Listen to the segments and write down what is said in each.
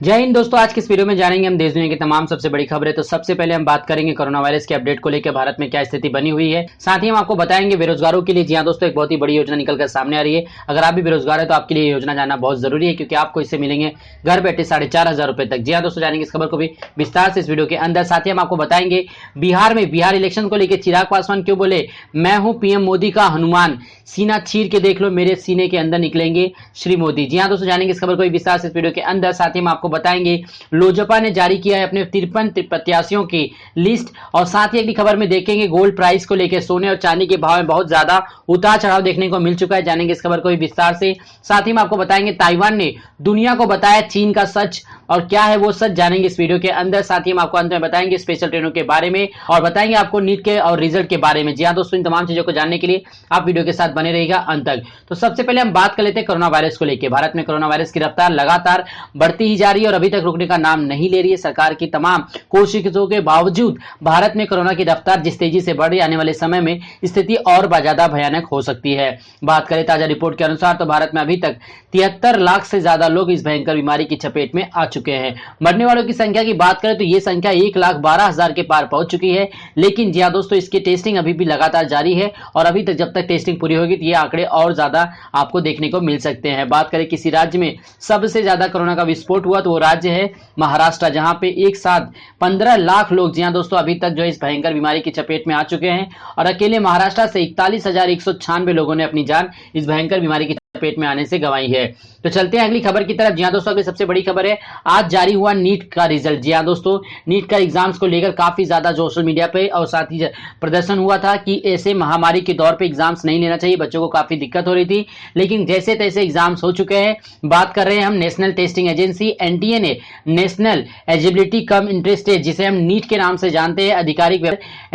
जय हिंद दोस्तों, आज की इस वीडियो में जानेंगे हम देश दुनिया की तमाम सबसे बड़ी खबरें। तो सबसे पहले हम बात करेंगे कोरोना वायरस के अपडेट को लेकर भारत में क्या स्थिति बनी हुई है। साथ ही हम आपको बताएंगे बेरोजगारों के लिए। जी हां दोस्तों, एक बहुत ही बड़ी योजना निकलकर सामने आ रही है। अगर आप भी बेरोजगार है तो आपके लिए ये योजना जानना बहुत जरूरी है, क्योंकि आपको इससे मिलेंगे घर बैठे 4,500 रुपए तक। जी हां दोस्तों, जानेंगे इस खबर को भी विस्तार से इस वीडियो के अंदर। साथ ही हम आपको बताएंगे बिहार इलेक्शन को लेकर चिराग पासवान क्यों बोले मैं हूं पीएम मोदी का हनुमान, सीना चीर के देख लो मेरे सीने के अंदर निकलेंगे श्री मोदी। जी हां दोस्तों, जानेंगे इस खबर को भी विस्तार से इस वीडियो के अंदर। साथ ही हम आपको बताएंगे लोजपा ने जारी किया है अपने 53 प्रत्याशियों की लिस्ट। और साथ ही अगली खबर में देखेंगे गोल्ड प्राइस को लेकर सोने और चांदी के भाव में बहुत ज्यादा उतार चढ़ाव देखने को मिल चुका है। जानेंगे इस खबर को भी विस्तार से। साथ ही हम आपको बताएंगे ताइवान ने दुनिया को बताया चीन का सच, और क्या है वो सच, जानेंगे इस वीडियो के अंदर। साथ ही हम आपको अंत में बताएंगे स्पेशल ट्रेनों के बारे में और बताएंगे आपको नीट के और रिजल्ट के बारे में। जी हाँ दोस्तों, इन तमाम चीजों को जानने के लिए आप वीडियो के साथ बने रहिएगा अंत तक। तो सबसे पहले हम बात कर लेते हैं कोरोना वायरस को लेकर। भारत में कोरोना वायरस की रफ्तार लगातार बढ़ती ही जा रही है और अभी तक रुकने का नाम नहीं ले रही है। सरकार की तमाम कोशिशों के बावजूद भारत में कोरोना की रफ्तार जिस तेजी से बढ़ रही है, आने वाले समय में स्थिति और ज्यादा भयानक हो सकती है। बात करें ताजा रिपोर्ट के अनुसार तो भारत में अभी तक 73 लाख से ज्यादा लोग इस भयंकर बीमारी की चपेट में आ चुके हैं। मरने वालों की संख्या की बात करें तो यह संख्या 1,12,000 के पार पहुंच चुकी है। लेकिन जी हाँ दोस्तों, इसकी टेस्टिंग अभी भी लगातार जारी है और अभी तक जब तक टेस्टिंग पूरी होगी तो ये आंकड़े और ज्यादा आपको देखने को मिल सकते हैं। बात करें किसी राज्य में सबसे ज्यादा कोरोना का विस्फोट हुआ तो वो राज्य है महाराष्ट्र, जहां पे एक साथ 15 लाख लोग जी हाँ दोस्तों अभी तक जो इस भयंकर बीमारी की चपेट में आ चुके हैं। और अकेले महाराष्ट्र से 41,196 लोगों ने अपनी जान इस भयंकर बीमारी की चपेट में आने से गंवाई है। तो चलते हैं अगली खबर की तरफ। जी हाँ दोस्तों, अगली सबसे बड़ी खबर है आज जारी हुआ नीट का रिजल्ट। जी हाँ दोस्तों, नीट का एग्जाम्स को लेकर काफी ज्यादा सोशल मीडिया पे और साथ ही प्रदर्शन हुआ था कि ऐसे महामारी के दौर पे एग्जाम्स नहीं लेना चाहिए, बच्चों को काफी दिक्कत हो रही थी। लेकिन जैसे तैसे एग्जाम्स हो चुके हैं। बात कर रहे हैं हम नेशनल टेस्टिंग एजेंसी एनटीए ने National Eligibility cum Entrance Test, जिसे हम नीट के नाम से जानते हैं, आधिकारिक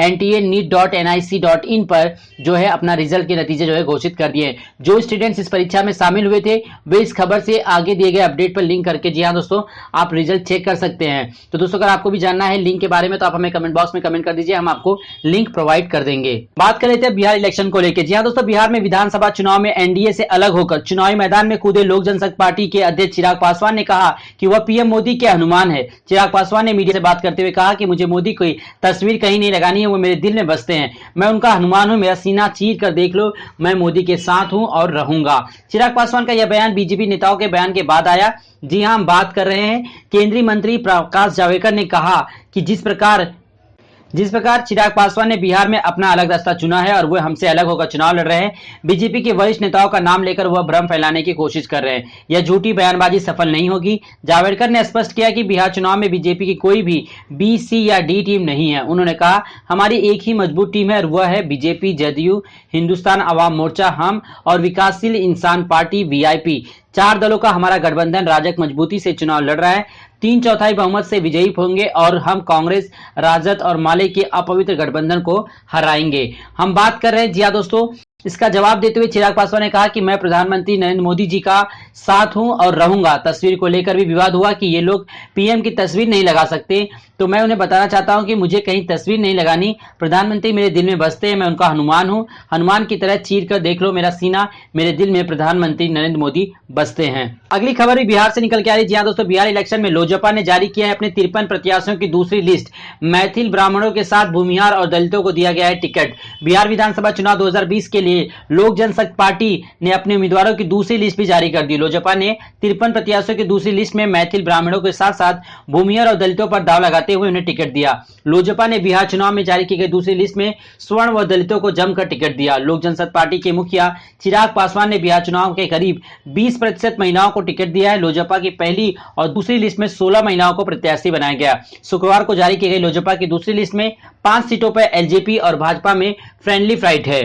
NTA-NEET.nic.in पर जो है अपना रिजल्ट के नतीजे जो है घोषित कर दिए। जो स्टूडेंट्स इस परीक्षा में शामिल हुए थे वे इस खबर से आगे दिए गए अपडेट पर लिंक करके जी हाँ दोस्तों आप रिजल्ट चेक कर सकते हैं। तो दोस्तों, अगर आपको भी जानना है लिंक के बारे में तो आप हमें कमेंट बॉक्स में कमेंट कर दीजिए, हम आपको लिंक प्रोवाइड कर देंगे। बात कर लेते हैं बिहार इलेक्शन को लेकर। जी हाँ दोस्तों, बिहार में विधानसभा चुनाव में एनडीए से अलग होकर चुनावी मैदान में कूदे लोक जनशक्ति पार्टी के अध्यक्ष चिराग पासवान ने कहा कि वह पीएम मोदी के हनुमान है। चिराग पासवान ने मीडिया से बात करते हुए कहा कि मुझे मोदी की तस्वीर कहीं नहीं लगानी है, वो मेरे दिल में बसते हैं। मैं उनका हनुमान हूं, मेरा सीना चीर कर देख लो, मैं मोदी के साथ हूं और रहूंगा। चिराग पासवान का यह बयान बीजेपी नेताओं के बयान के बाद आया। जी हां, हम बात कर रहे हैं केंद्रीय मंत्री प्रकाश जावड़ेकर ने कहा कि जिस प्रकार चिराग पासवान ने बिहार में अपना अलग रास्ता चुना है और वो हमसे अलग होकर चुनाव लड़ रहे हैं, बीजेपी के वरिष्ठ नेताओं का नाम लेकर वह भ्रम फैलाने की कोशिश कर रहे हैं। यह झूठी बयानबाजी सफल नहीं होगी। जावड़ेकर ने स्पष्ट किया कि बिहार चुनाव में बीजेपी की कोई भी बी, सी या डी टीम नहीं है। उन्होंने कहा हमारी एक ही मजबूत टीम है और वह है बीजेपी, जदयू, हिंदुस्तान अवाम मोर्चा, हम और विकासशील इंसान पार्टी वीआईपी। 4 दलों का हमारा गठबंधन राजग मजबूती से चुनाव लड़ रहा है, 3/4 बहुमत से विजयी होंगे और हम कांग्रेस, राजद और माले के अपवित्र गठबंधन को हराएंगे। हम बात कर रहे हैं जी हाँ दोस्तों, इसका जवाब देते हुए चिराग पासवान ने कहा कि मैं प्रधानमंत्री नरेंद्र मोदी जी का साथ हूं और रहूंगा। तस्वीर को लेकर भी विवाद हुआ कि ये लोग पीएम की तस्वीर नहीं लगा सकते, तो मैं उन्हें बताना चाहता हूं कि मुझे कहीं तस्वीर नहीं लगानी, प्रधानमंत्री मेरे दिल में बसते हैं, मैं उनका हनुमान हूं, हनुमान की तरह चीर कर देख लो मेरा सीना, मेरे दिल में प्रधानमंत्री नरेंद्र मोदी बसते हैं। अगली खबर भी बिहार से निकल के आ रही। जी हाँ दोस्तों, बिहार इलेक्शन में लोजपा ने जारी किया है अपने 53 प्रत्याशियों की दूसरी लिस्ट। मैथिल ब्राह्मणों के साथ भूमिहार और दलितों को दिया गया है टिकट। बिहार विधानसभा चुनाव 2020 के लिए लोक जनशक्ति पार्टी ने अपने उम्मीदवारों की दूसरी लिस्ट भी जारी कर दी। लोजपा ने 53 प्रत्याशियों की दूसरी लिस्ट में मैथिल ब्राह्मणों के साथ साथ भूमिहार और दलितों पर दाव लगाते हुए उन्हें टिकट दिया। लोजपा ने बिहार चुनाव में जारी की गई दूसरी लिस्ट में स्वर्ण व दलितों को जमकर टिकट दिया। लोक जनशक्ति पार्टी के मुखिया चिराग पासवान ने बिहार चुनाव के करीब 20% महिलाओं को टिकट दिया है। लोजपा की पहली और दूसरी लिस्ट में 16 महिलाओं को प्रत्याशी बनाया गया। शुक्रवार को जारी की गई लोजपा की दूसरी लिस्ट में 5 सीटों पर एलजेपी और भाजपा में फ्रेंडली फाइट है।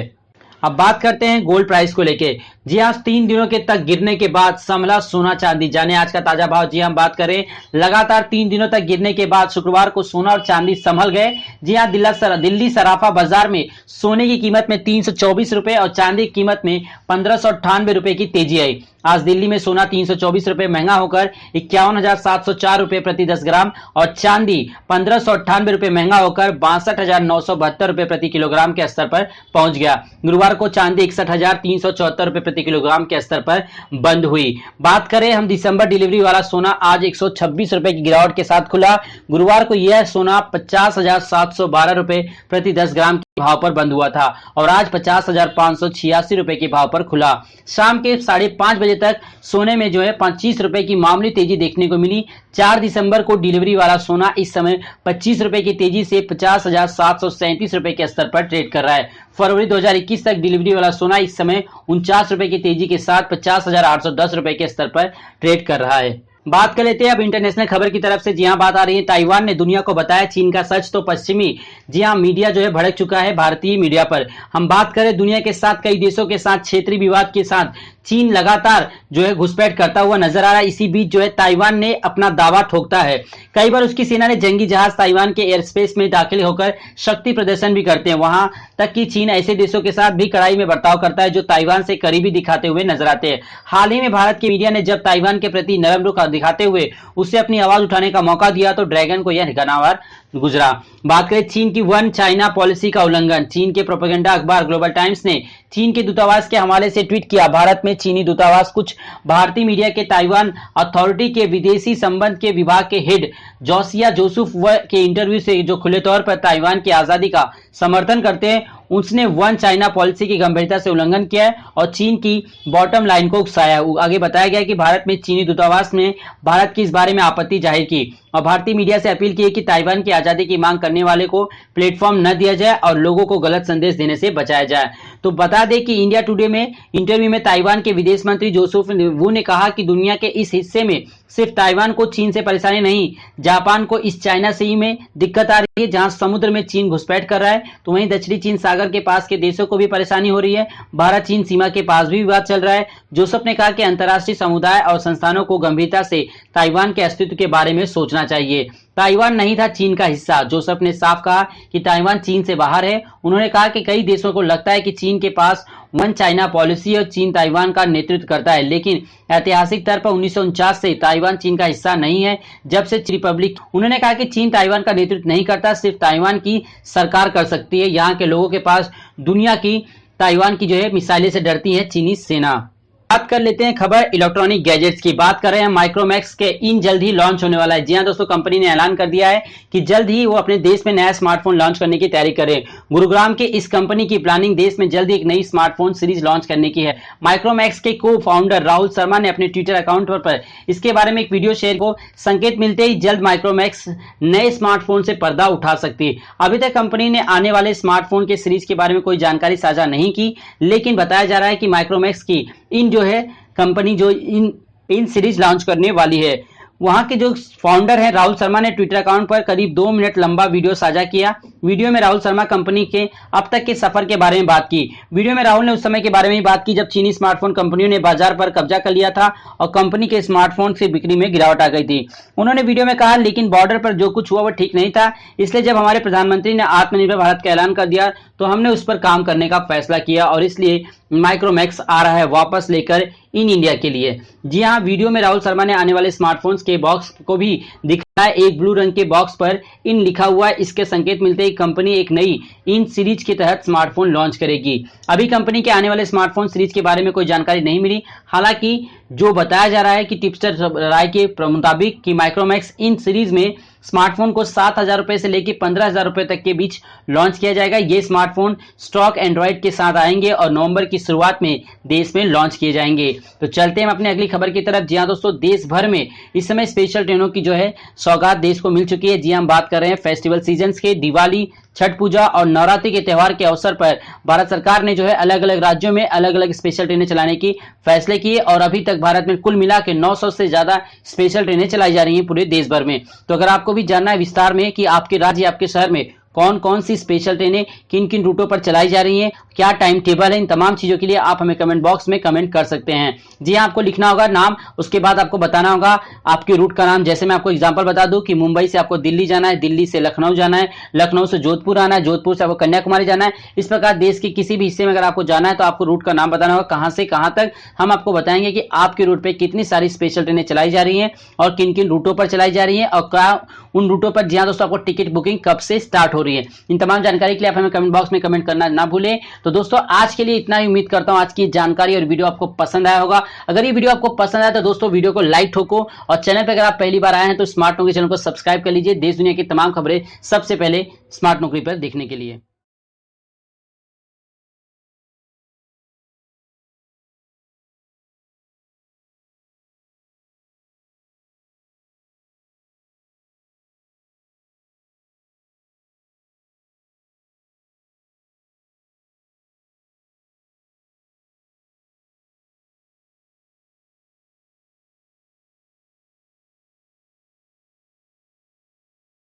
अब बात करते हैं गोल्ड प्राइस को लेके। जी हाँ, 3 दिनों के तक गिरने के बाद संभला सोना चांदी। जाने आज का ताजा भाव। जी हम बात करें लगातार 3 दिनों तक गिरने के बाद शुक्रवार को सोना और चांदी संभल गए। जी हाँ, दिल्ली सराफा बाजार में सोने की कीमत में 324 रुपए और चांदी की कीमत में 1598 रुपए की तेजी आई। आज दिल्ली में सोना 324 रुपए महंगा होकर 51,704 रुपए प्रति 10 ग्राम और चांदी 1598 रुपए महंगा होकर 62,972 रुपए प्रति किलोग्राम के स्तर पर पहुंच गया। गुरुवार को चांदी 61,374 रुपए प्रति प्रति किलोग्राम के स्तर पर बंद हुई। बात करें हम दिसंबर डिलीवरी वाला सोना आज 126 रुपए की गिरावट के साथ खुला। गुरुवार को यह सोना 50,712 रुपए प्रति 10 ग्राम के भाव पर बंद हुआ था और आज 50,586 रुपए के भाव पर खुला। शाम के 5:30 बजे तक सोने में जो है 25 रुपए की मामूली तेजी देखने को मिली। 4 दिसंबर को डिलीवरी वाला सोना इस समय 25 रुपए की तेजी से 50,737 रुपए के स्तर पर ट्रेड कर रहा है। फरवरी 2021 तक डिलीवरी वाला सोना इस समय 49 रुपए की तेजी के साथ 50,810 रुपए के स्तर पर ट्रेड कर रहा है। बात कर लेते हैं अब इंटरनेशनल खबर की तरफ से। जी हां, बात आ रही है ताइवान ने दुनिया को बताया चीन का सच तो पश्चिमी। जी हां, मीडिया जो है भड़क चुका है भारतीय मीडिया पर। हम बात करें दुनिया के साथ कई देशों के साथ क्षेत्रीय विवाद के साथ चीन लगातार जो है घुसपैठ करता हुआ नजर आ रहा है। इसी बीच जो है ताइवान ने अपना दावा ठोकता है। कई बार उसकी सेना ने जंगी जहाज ताइवान के एयर स्पेस में दाखिल होकर शक्ति प्रदर्शन भी करते हैं। वहां तक कि चीन ऐसे देशों के साथ भी कड़ाई में बर्ताव करता है जो ताइवान से करीबी दिखाते हुए नजर आते हैं। हाल ही में भारत के मीडिया ने जब ताइवान के प्रति नरम रुख दिखाते हुए उसे अपनी आवाज उठाने का मौका दिया तो ड्रैगन को यह घनावार गुजरा। बात करें चीन की वन चाइना पॉलिसी का उल्लंघन। चीन के प्रोपेगेंडा अखबार ग्लोबल टाइम्स ने चीन के दूतावास के हवाले से ट्वीट किया, भारत में चीनी दूतावास कुछ भारतीय मीडिया के ताइवान अथॉरिटी के विदेशी संबंध के विभाग के हेड जोसिया जोसेफ के इंटरव्यू से जो खुले तौर पर ताइवान की आजादी का समर्थन करते हैं उसने वन चाइना पॉलिसी की गंभीरता से उल्लंघन किया है और चीन की बॉटम लाइन को उकसाया। आगे बताया गया कि भारत में चीनी दूतावास ने भारत की इस बारे में आपत्ति जाहिर की और भारतीय मीडिया से अपील की कि ताइवान की आजादी की मांग करने वाले को प्लेटफॉर्म न दिया जाए और लोगों को गलत संदेश देने से बचाया जाए। तो बता दें कि इंडिया टुडे में इंटरव्यू में ताइवान के विदेश मंत्री जोसेफ वू ने कहा कि दुनिया के इस हिस्से में सिर्फ ताइवान को चीन से परेशानी नहीं, जापान को इस चाइना सी में दिक्कत आ रही है जहां समुद्र में चीन घुसपैठ कर रहा है, तो वहीं दक्षिणी चीन सागर के पास के देशों को भी परेशानी हो रही है। भारत चीन सीमा के पास भी विवाद चल रहा है। जोसेफ ने कहा कि अंतर्राष्ट्रीय समुदाय और संस्थानों को गंभीरता से ताइवान के अस्तित्व के बारे में सोचना चाहिए। ताइवान नहीं था चीन का हिस्सा। जोसेफ ने साफ कहा कि ताइवान चीन से बाहर है। उन्होंने कहा कि कई देशों को लगता है कि चीन के पास वन चाइना पॉलिसी और चीन ताइवान का नेतृत्व करता है, लेकिन ऐतिहासिक तौर पर 1949 से ताइवान चीन का हिस्सा नहीं है जब से रिपब्लिक। उन्होंने कहा कि चीन ताइवान का नेतृत्व नहीं करता, सिर्फ ताइवान की सरकार कर सकती है। यहाँ के लोगों के पास दुनिया की ताइवान की जो है मिसाइलें से डरती है चीनी सेना। बात कर लेते हैं खबर इलेक्ट्रॉनिक गैजेट्स की। बात कर रहे हैं माइक्रोमैक्स के इन जल्द ही लॉन्च होने वाला है। जी हां दोस्तों, कंपनी ने ऐलान कर दिया है कि जल्द ही वो अपने देश में नया स्मार्टफोन लॉन्च करने की तैयारी करे। गुरुग्राम के इस कंपनी की प्लानिंग देश में जल्द ही एक नई स्मार्टफोन सीरीज लॉन्च करने की है। माइक्रोमैक्स के को फाउंडर राहुल शर्मा ने अपने ट्विटर अकाउंट पर इसके बारे में एक वीडियो शेयर को संकेत मिलते ही जल्द माइक्रोमैक्स नए स्मार्टफोन से पर्दा उठा सकती है। अभी तक कंपनी ने आने वाले स्मार्टफोन के सीरीज के बारे में कोई जानकारी साझा नहीं की, लेकिन बताया जा रहा है कि माइक्रोमैक्स की इन जो है कंपनी जो इन सीरीज लॉन्च करने वाली है। वहां के जो फाउंडर हैं राहुल शर्मा ने ट्विटर अकाउंट पर करीब 2 मिनट लंबा वीडियो साझा किया। वीडियो में राहुल शर्मा कंपनी के अब तक के सफर के बारे में बात की। वीडियो में राहुल ने उस समय के बारे में ही बात की जब चीनी स्मार्टफोन कंपनियों ने बाजार पर कब्जा कर लिया था और कंपनी के स्मार्टफोन से बिक्री में गिरावट आ गई थी। उन्होंने वीडियो में कहा, लेकिन बॉर्डर पर जो कुछ हुआ वो ठीक नहीं था, इसलिए जब हमारे प्रधानमंत्री ने आत्मनिर्भर भारत का ऐलान कर दिया तो हमने उस पर काम करने का फैसला किया और इसलिए माइक्रोमैक्स आ रहा है वापस लेकर इन इंडिया के लिए। जी हाँ, वीडियो में राहुल शर्मा ने आने वाले स्मार्टफोन्स के बॉक्स को भी दिखाया। एक ब्लू रंग के बॉक्स पर इन लिखा हुआ है। इसके संकेत मिलते ही कंपनी एक नई इन सीरीज के तहत स्मार्टफोन लॉन्च करेगी। अभी कंपनी के आने वाले स्मार्टफोन सीरीज के बारे में कोई जानकारी नहीं मिली। हालांकि जो बताया जा रहा है कि टिप्सटर राय के मुताबिक कि माइक्रोमैक्स इन सीरीज में स्मार्टफोन को 7,000 रुपए से लेकर 15,000 रुपए तक के बीच लॉन्च किया जाएगा। ये स्मार्टफोन स्टॉक एंड्रॉइड के साथ आएंगे और नवंबर की शुरुआत में देश में लॉन्च किए जाएंगे। तो चलते हैं अपने अगली खबर की तरफ। जी हां दोस्तों, देश भर में इस समय स्पेशल ट्रेनों की जो है सौगात देश को मिल चुकी है। जी हम बात कर रहे हैं फेस्टिवल सीजन के। दिवाली, छठ पूजा और नवरात्रि के त्यौहार के अवसर पर भारत सरकार ने जो है अलग अलग राज्यों में अलग अलग स्पेशल ट्रेनें चलाने की फैसले किए और अभी तक भारत में कुल मिला के 900 से ज्यादा स्पेशल ट्रेनें चलाई जा रही हैं पूरे देश भर में। तो अगर आपको भी जानना है विस्तार में कि आपके राज्य, आपके शहर में कौन कौन सी स्पेशल ट्रेनें किन किन रूटों पर चलाई जा रही हैं, क्या टाइम टेबल है, इन तमाम चीजों के लिए आप हमें कमेंट बॉक्स में कमेंट कर सकते हैं। जी हाँ, आपको लिखना होगा नाम, उसके बाद आपको बताना होगा आपके रूट का नाम। जैसे मैं आपको एग्जांपल बता दूं कि मुंबई से आपको दिल्ली जाना है, दिल्ली से लखनऊ जाना है, लखनऊ से जोधपुर आना है, जोधपुर से आपको कन्याकुमारी जाना है। इस प्रकार देश के किसी भी हिस्से में अगर आपको जाना है तो आपको रूट का नाम बताना होगा, कहां से कहां तक। हम आपको बताएंगे कि आपके रूट पे कितनी सारी स्पेशल ट्रेनें चलाई जा रही हैं और किन किन रूटों पर चलाई जा रही हैं और क्या उन रूटों पर जी हाँ दोस्तों आपको टिकट बुकिंग कब से स्टार्ट हो रही है। इन तमाम जानकारी के लिए आप हमें कमेंट बॉक्स में कमेंट करना ना भूलें। तो दोस्तों आज के लिए इतना ही, उम्मीद करता हूं आज की जानकारी और वीडियो आपको पसंद आया होगा। अगर ये वीडियो आपको पसंद आया तो दोस्तों वीडियो को लाइक ठोको, और चैनल पर अगर आप पहली बार आए हैं तो स्मार्ट नौकरी चैनल को सब्सक्राइब कर लीजिए देश दुनिया की तमाम खबरें सबसे पहले स्मार्ट नौकरी पर देखने के लिए।